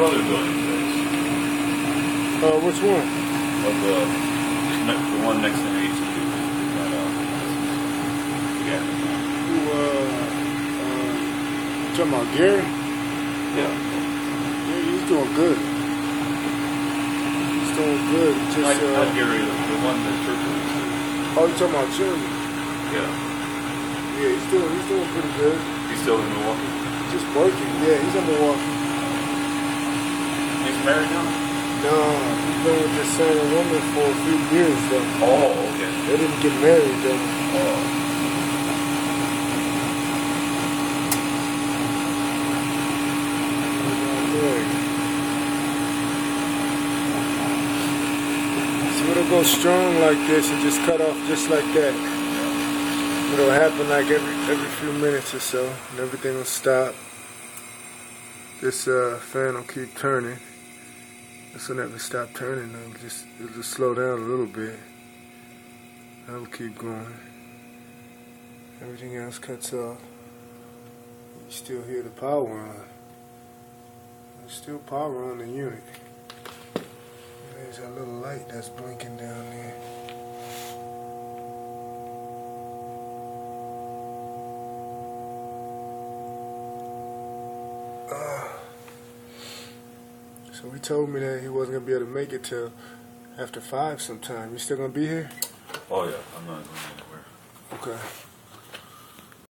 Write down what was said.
brother doing these days? Which one? Of the one next to me. Yeah. You, talking about Gary? Yeah. Yeah, he's doing good. He's doing good. Just, Not Gary, the one that Churchill used to. Oh, you talking about Junior? Yeah. Yeah, he's doing pretty good. He's still in Milwaukee. Just working. Yeah, he's in Milwaukee. He's married now? No, he's been with this same woman for a few years though. Oh, okay. They didn't get married though. Oh. So it'll go strong like this and just cut off just like that. It'll happen like every few minutes or so, and everything will stop. This fan will keep turning. This will never stop turning. It'll just slow down a little bit. That'll keep going. Everything else cuts off. You still hear the power on. There's still power on the unit. There's that little light that's blinking down there. So he told me that he wasn't going to be able to make it till after 5 sometime. You still going to be here? Oh, yeah. I'm not going anywhere. Okay.